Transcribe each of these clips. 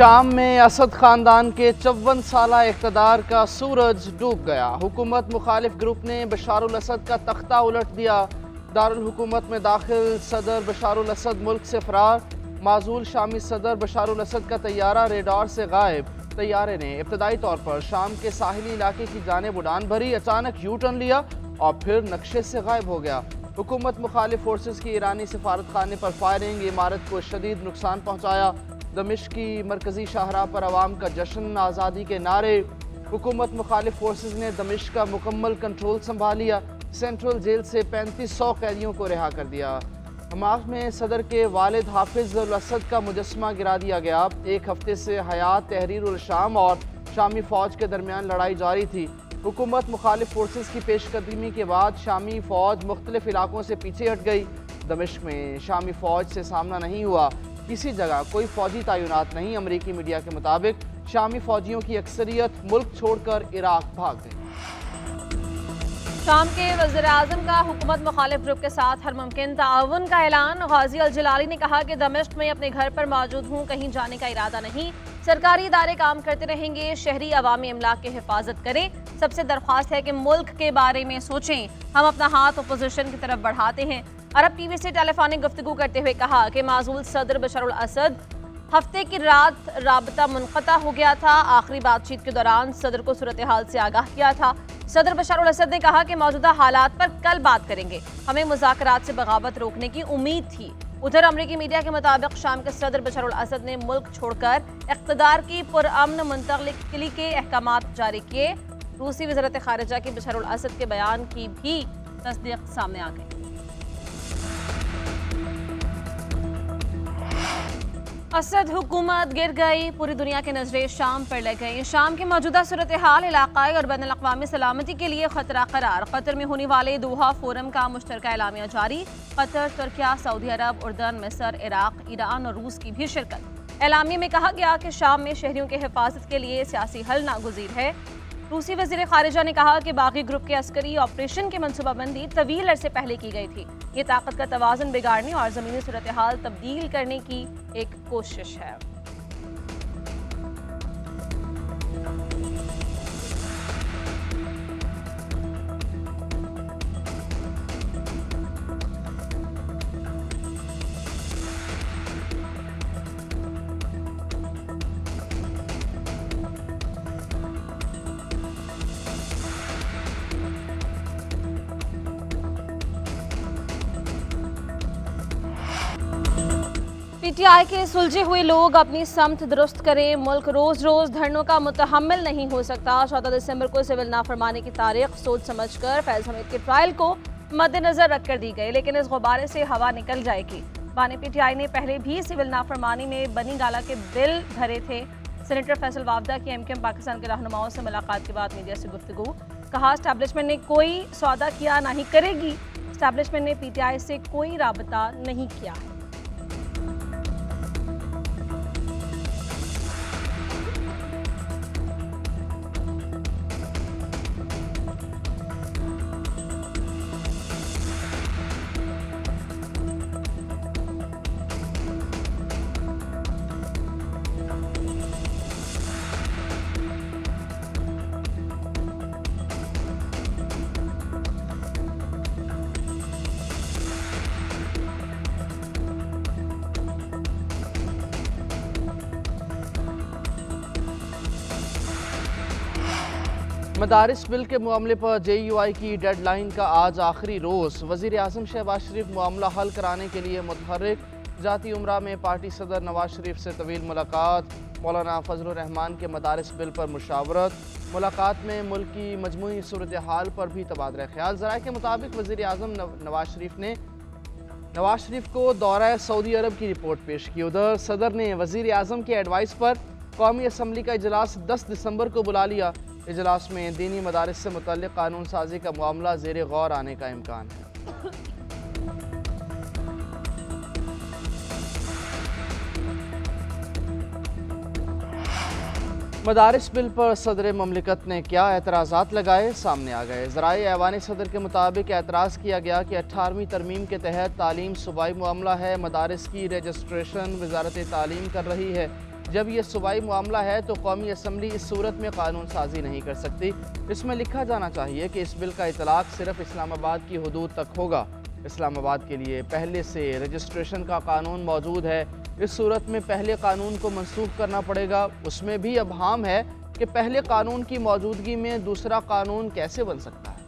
शाम में असद खानदान के 54 साला इक़्तिदार का सूरज डूब गया। हुकूमत मुखालिफ ग्रुप ने बशारुल असद का तख्ता उलट दिया। दारुल हुकूमत में दाखिल सदर बशारुल असद मुल्क से फरार। माजूल शामी सदर बशारुल असद का तैयारा रेडार से गायब। तैयारे ने इब्तदाई तौर पर शाम के साहिली इलाके की जानिब उड़ान भरी, अचानक यू टर्न लिया और फिर नक्शे से गायब हो गया। हुकूमत मुखालिफ फोर्सेस की ईरानी सफारत खाने पर फायरिंग, इमारत को शदीद नुकसान पहुँचाया। दमिश्क की मरकजी शाहराह पर अवाम का जश्न, आज़ादी के नारे। हुकूमत मुखालिफ फोर्सेस ने दमिश्क का मुकम्मल कंट्रोल संभाल लिया। सेंट्रल जेल से 3500 कैदियों को रिहा कर दिया। हमास में सदर के वालिद हाफिज उल असद का मुजस्मा गिरा दिया गया। एक हफ्ते से हयात तहरीर उल शाम और शामी फ़ौज के दरमियान लड़ाई जारी थी। हुकूमत मुखालिफ फोर्सेस की पेशकदमी के बाद शामी फ़ौज मुख्तलिफ इलाकों से पीछे हट गई। दमिश्क में शामी फ़ौज से सामना नहीं हुआ। किसी जगह कोई फ़ौजी तैनात नहीं। अमरीकी मीडिया के मुताबिक शामी फ़ौजियों की अक्सरियत मुल्क छोड़कर इराक भाग गई। शाम के वज़ीर-ए-आज़म का हुकूमत मुखालिफ ग्रुप के साथ हर मुमकिन ताउन का ऐलान। गाजी अल जलाली ने कहा कि दमिश्क में अपने घर पर मौजूद हूँ, कहीं जाने का इरादा नहीं। सरकारी इदारे काम करते रहेंगे, शहरी अवामी अमलाक की हिफाजत करें। सबसे दरख्वास्त है कि मुल्क के बारे में सोचें। हम अपना हाथ अपोजिशन की तरफ बढ़ाते हैं। अरब टीवी से टेलीफोनिक गुफ्तगू करते हुए कहा कि माजूल सदर बशरुल असद हफ्ते की रात राबता मुनक़ता हो गया था। आखिरी बातचीत के दौरान सदर को सूरत हाल से आगाह किया था। सदर बशरुल असद ने कहा कि मौजूदा हालात पर कल बात करेंगे। हमें मुज़ाकरात से बगावत रोकने की उम्मीद थी। उधर अमरीकी मीडिया के मुताबिक शाम के सदर बशरुल असद ने मुल्क छोड़कर इक़्तिदार की पुरअमन मुंतक़ली के अहकामात जारी किए। रूसी वज़ारत ख़ारिजा की बशरुल असद के बयान की भी तस्दीक सामने आ गई। असद हुकूमत गिर गई, पूरी दुनिया की नजरें शाम पर लग गई। शाम की मौजूदा सूरत हाल इलाकाई और बैनुल अक़वामी सलामती के लिए खतरा करार। कतर में होने वाले दोहा फोरम का मुश्तरका एलामिया जारी। कतर, तुर्किया, सऊदी अरब, उर्दन, मिस्र, इराक, ईरान और रूस की भी शिरकत। एलामिया में कहा गया कि शाम में शहरियों की हिफाजत के लिए सियासी हल नागुज़ीर है। रूसी वज़ीर ख़ारिजा ने कहा कि बागी ग्रुप के अस्करी ऑपरेशन की मनसूबाबंदी तवील अरसे पहले की गई थी। ये ताकत का तवाज़ुन बिगाड़ने और ज़मीनी सूरत हाल तब्दील करने की एक कोशिश है। पीटीआई के सुलझे हुए लोग अपनी समत दुरुस्त करें। मुल्क रोज रोज धरनों का मुतहम्मिल नहीं हो सकता। 14 दिसंबर को सिविल नाफरमानी की तारीख सोच समझकर फैज हमीद के ट्रायल को मद्देनजर रखकर दी गई, लेकिन इस गुब्बारे से हवा निकल जाएगी। बानी पीटीआई ने पहले भी सिविल नाफरमानी में बनी गाला के बिल भरे थे। सेनेटर फैसल वावदा की एमकेएम पाकिस्तान के रहनुमाओं से मुलाकात के बाद मीडिया से गुफ्तगू। कहा एस्टैब्लिशमेंट ने कोई सौदा किया ना ही करेगी। एस्टैब्लिशमेंट ने पीटीआई से कोई राबता नहीं किया है। मदारिस बिल के मामले पर JUI की डेडलाइन का आज आखिरी रोज़। वज़ीर आज़म शहबाज शरीफ मामला हल कराने के लिए मुतहर्रिक। जाती उम्रा में पार्टी सदर नवाज शरीफ से तवील मुलाकात। मौलाना फजलुर रहमान के मदारिस बिल पर मुशावरत। मुलाकात में मुल्क की मजमूई सूरत हाल पर भी तबादला ख्याल। ज़राए के मुताबिक वज़ीर आज़म नवाज शरीफ को दौरा सऊदी अरब की रिपोर्ट पेश की। उधर सदर ने वज़ीर आज़म के एडवाइस पर कौमी असम्बली का इजलास 10 दिसंबर को बुला लिया। इजलास में दीनी मदारिस से मुतल्लिक़ कानून साजी का मामला ज़ेरे गौर आने का इम्कान है। मदारिस बिल पर सदर ममलिकत ने क्या एतराज़ात लगाए, सामने आ गए। ज़राए ऐवान सदर के मुताबिक एतराज़ किया गया कि 18वीं तरमीम के तहत तालीम सूबाई मामला है। मदारिस की रजिस्ट्रेशन वजारत तालीम कर रही है। जब ये सूबाई मामला है तो कौमी असम्बली इस सूरत में कानून साजी नहीं कर सकती। इसमें लिखा जाना चाहिए कि इस बिल का इतलाक सिर्फ इस्लामाबाद की हदूद तक होगा। इस्लामाबाद के लिए पहले से रजिस्ट्रेशन का कानून मौजूद है। इस सूरत में पहले कानून को मनसूख करना पड़ेगा। उसमें भी अबहाम है कि पहले कानून की मौजूदगी में दूसरा कानून कैसे बन सकता है।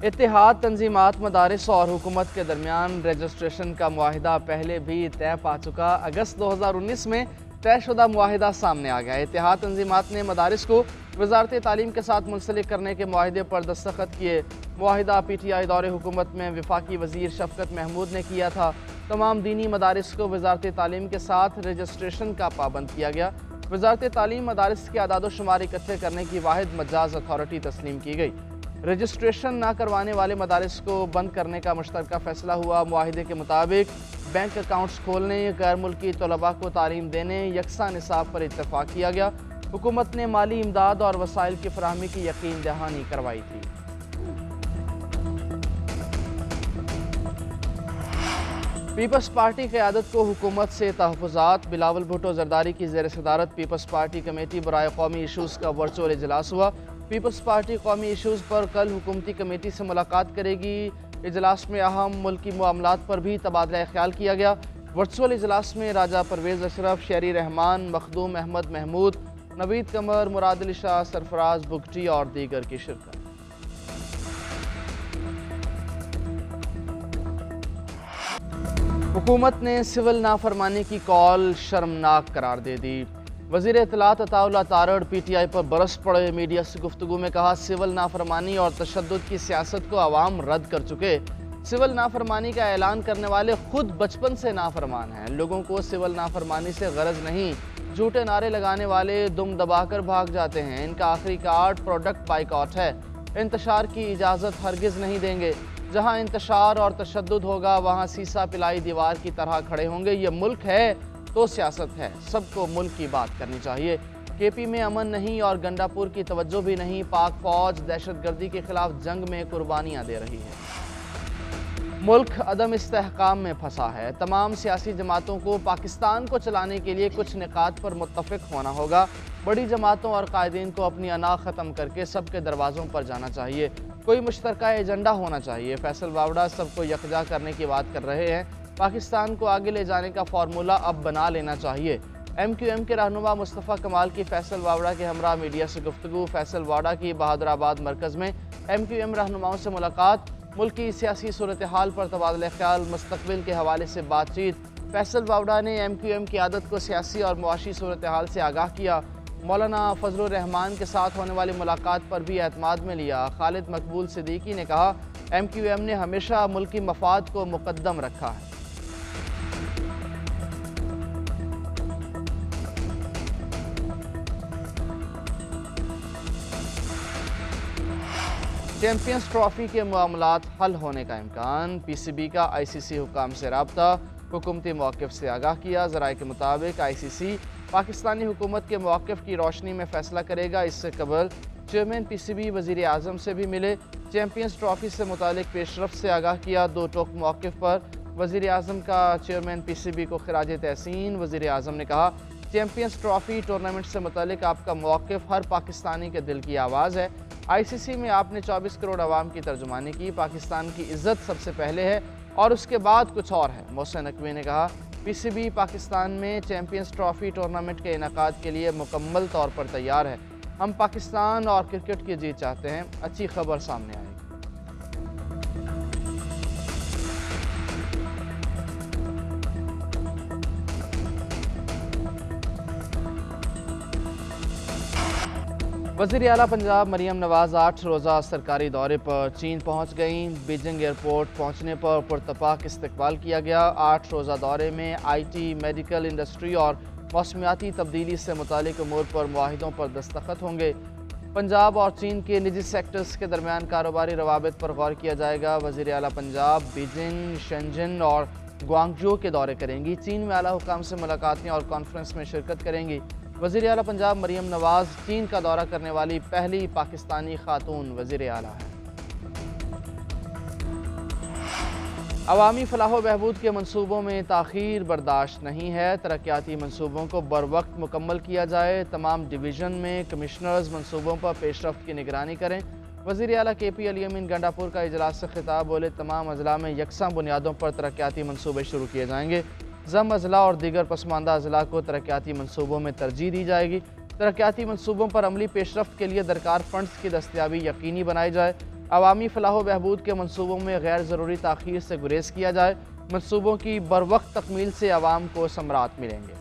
इत्तेहाद तंजीमात मदारिस और हुकूमत के दरमियान रजिस्ट्रेशन का मुआहिदा पहले भी तय पा चुका। अगस्त 2019 में तयशुदा मुआहिदा सामने आ गया। इत्तेहाद तंजीमात ने मदारिस को वजारत तालीम के साथ मुंसलिक करने के मुआहिदे पर दस्तखत किए। मुआहिदा PTI दौरे हुकूमत में वफाकी वजीर शफकत महमूद ने किया था। तमाम दीनी मदारिस को वजारत तालीम के साथ रजिस्ट्रेशन का पाबंद किया गया। वजारत तालीम मदारिस के आदाद शुमार इकट्ठे करने की वाहिद मजाज अथॉरिटी तस्लीम की गई। रजिस्ट्रेशन न करवाने वाले मदारिस को बंद करने का मुश्तरका फैसला हुआ। मुआहिदे के मुताबिक बैंक अकाउंट्स खोलने, गैर मुल्की तलबा को तालीम देने, यकसा निसाब पर इत्तफाक किया गया। हुकूमत ने माली इमदाद और वसाइल की फराहमी की यकीन दहानी करवाई थी। पीपल्स पार्टी क़यादत को हुकूमत से तहफ़्फ़ुज़ात। बिलावल भुट्टो ज़रदारी की ज़ेर सदारत पीपल्स पार्टी कमेटी बराए कौमी इशूज़ का वर्चुअल इजलास हुआ। पीपल्स पार्टी कौमी इशूज़ पर कल हुकूमती कमेटी से मुलाकात करेगी। इजलास में अहम मुल्की मामलात पर भी तबादला ख्याल किया गया। वर्चुअल इजलास में राजा परवेज़ अशरफ, शहरी रहमान, मखदूम अहमद महमूद, नवीद कमर, मुराद अली शाह, सरफराज बुगटी और दीगर की शिरकत। हुकूमत ने सिविल नाफरमानी की कॉल शर्मनाक करार दे दी। वज़ीर इत्तलात अताउल्लाह तारड़ PTI पर बरस पड़े। मीडिया से गुफ्तगू में कहा, सिविल नाफरमानी और तशद्दुद की सियासत को अवाम रद्द कर चुके। सिविल नाफरमानी का ऐलान करने वाले खुद बचपन से नाफरमान हैं। लोगों को सिविल नाफरमानी से गरज नहीं। झूठे नारे लगाने वाले दुम दबाकर भाग जाते हैं। इनका आखिरी कार्ड प्रोडक्ट बाइकआउट है। इंतशार की इजाज़त हरगिज़ नहीं देंगे। जहाँ इंतशार और तशद्दुद होगा वहाँ सीसा पिलाई दीवार की तरह खड़े होंगे। ये मुल्क है तो सियासत है। सबको मुल्क की बात करनी चाहिए। KP में अमन नहीं और गंडापुर की तवज्जो भी नहीं। पाक फौज दहशतगर्दी के खिलाफ जंग में कुर्बानियाँ दे रही है। मुल्क अदम इस्तेहकाम में फंसा है। तमाम सियासी जमातों को पाकिस्तान को चलाने के लिए कुछ निकात पर मुत्तफिक होना होगा। बड़ी जमातों और कायदीन को अपनी अना ख़त्म करके सबके दरवाज़ों पर जाना चाहिए। कोई मुश्तरका एजेंडा होना चाहिए। फैसल वावड़ा सबको यकजा करने की बात कर रहे हैं। पाकिस्तान को आगे ले जाने का फार्मूला अब बना लेना चाहिए। MQM के रहनुमा मुस्तफ़ा कमाल की फैसल वावड़ा के हमरा मीडिया से गुफ्तगू। फैसल वावड़ा की बहादुराबाद मरकज़ में MQM रहनुमाओं से मुलाकात। मुल्की सियासी सूरत हाल पर तबादला ख्याल, मुस्तक़बिल के हवाले से बातचीत। फैसल वावड़ा ने MQM की आदत को सियासी और मुआशी सूरत हाल से आगाह किया। मौलाना फजलुर रहमान के साथ होने वाली मुलाकात पर भी एतमाद में लिया। खालिद मकबूल सिद्दीकी ने कहा, MQM ने हमेशा मुल्की मफाद को मुकद्दम रखा है। चैम्पियंस ट्रॉफी के मामलात हल होने का इम्कान। PCB का ICC हुकाम से रब्ता। हुकूमती मौक़िफ़ से आगाह किया। ज़राए के मुताबिक ICC पाकिस्तानी हुकूमत के मौक़िफ़ की रोशनी में फ़ैसला करेगा। इससे कबल चेयरमैन PCB वज़ीर आज़म से भी मिले। चैम्पियंस ट्रॉफी से मुतालिक पेशरफ से आगाह किया। 2 टोक मौक़िफ़ पर वज़ीर आज़म का चेयरमैन PCB को खिराज तहसीन। वज़ीर आज़म ने कहा, चैम्पियंस ट्रॉफी टूर्नामेंट से मुतालिक आपका मौक़िफ़ हर पाकिस्तानी के दिल की आवाज़ है। ICC में आपने 24 करोड़ आवाम की तर्जुमानी की। पाकिस्तान की इज़्ज़त सबसे पहले है और उसके बाद कुछ और है। मोहसिन नकवी ने कहा, PCB पाकिस्तान में चैम्पियंस ट्रॉफी टूर्नामेंट के इनेकाद के लिए मुकम्मल तौर पर तैयार है। हम पाकिस्तान और क्रिकेट की जीत चाहते हैं। अच्छी खबर सामने आई। वज़ीर आला पंजाब मरियम नवाज़ 8 रोज़ा सरकारी दौरे पर चीन पहुँच गईं। बीजिंग एयरपोर्ट पहुँचने पर पुरतपाक इस्तकबाल किया गया। 8 रोज़ा दौरे में IT, मेडिकल, इंडस्ट्री और मौसमियाती तब्दीली से मुतालिक उमूर पर मुआहिदों पर दस्तखत होंगे। पंजाब और चीन के निजी सेक्टर्स के दरमियान कारोबारी रवाबित पर गौर किया जाएगा। वज़ीर आला पंजाब बीजिंग, शेंजन और ग्वांगझो के दौरे करेंगी। चीन में आला हुकाम से मुलाकातें और कॉन्फ्रेंस में शिरकत करेंगी। वज़ीर आला पंजाब मरियम नवाज़ चीन का दौरा करने वाली पहली पाकिस्तानी खातून वज़ीर आला है। अवामी फलाह व बहबूद के मनसूबों में ताख़ीर बर्दाश्त नहीं है। तरक्याती मनसूबों को बर वक्त मुकम्मल किया जाए। तमाम डिवीज़न में कमिश्नर्स मनसूबों पर पेशरफ्त की निगरानी करें। वज़ीर आला KP अली अमीन गंडापुर का इजलास से खिताब, बोले तमाम अजला में यकसा बुनियादों पर तरक्याती मनसूबे शुरू किए जाएंगे। ज़म अजला और दीगर पसमानदा अजला को तरक्याती मनसूबों में तरजीह दी जाएगी। तरक्याती मनसूबों पर अमली पेशरफ्त के लिए दरकार फ़ंड्स की दस्तियाबी यकीनी बनाई जाए। अवामी फलाह व बहबूद के मनसूबों में गैर ज़रूरी ताख़ीर से गुरेज किया जाए। मनसूबों की बर वक्त तकमील से अवाम को समरात मिलेंगे।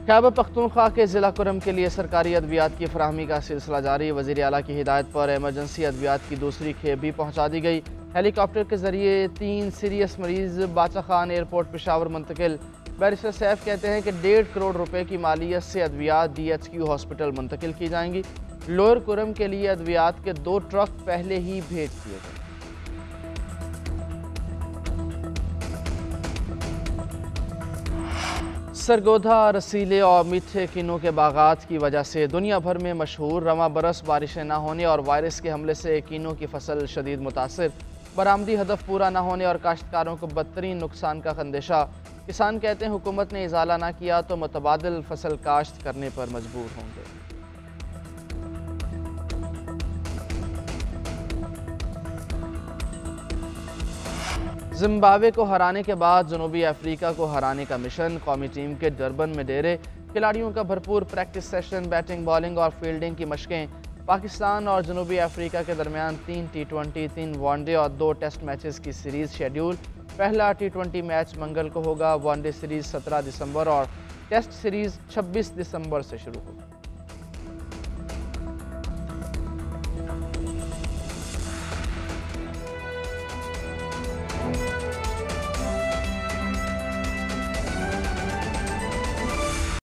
खैबर पख्तूनख्वा के ज़िला कुरम के लिए सरकारी अद्वियात की फराहमी का सिलसिला जारी। वज़ीर आला की हिदायत पर एमरजेंसी अद्वियात की दूसरी खेप भी पहुँचा दी गई। हेलीकॉप्टर के ज़रिए 3 सीरियस मरीज़ बाचा खान एयरपोर्ट पेशावर मुंतकिल। बैरिस्टर सैफ कहते हैं कि 1.5 करोड़ रुपए की मालियत से अद्वियात DHQ हॉस्पिटल मुंतकिल की जाएंगी। लोअर कुरम के लिए अद्वियात के 2 ट्रक पहले ही भेज दिए गए। सरगोधा, रसीले और मीठे किन्नों के बागात की वजह से दुनिया भर में मशहूर रवा बरस बारिशें न होने और वायरस के हमले से किन्नों की फसल शदीद मुतासिर। बरामदी हदफ पूरा न होने और काश्तकारों को बदतरीन नुकसान का अंदेशा। किसान कहते हैं हुकूमत ने इजाला ना किया तो मुतबादिल फसल काश्त करने पर मजबूर होंगे। जिम्बाब्वे को हराने के बाद जनूबी अफ्रीका को हराने का मिशन। कौमी टीम के डरबन में डेरे। खिलाड़ियों का भरपूर प्रैक्टिस सेशन, बैटिंग, बॉलिंग और फील्डिंग की मशकें। पाकिस्तान और जनूबी अफ्रीका के दरमियान 3 T20, 3 वनडे और 2 टेस्ट मैचेस की सीरीज़ शेड्यूल। पहला T20 मैच मंगल को होगा। वनडे सीरीज़ 17 दिसंबर और टेस्ट सीरीज़ 26 दिसंबर से शुरू होगी।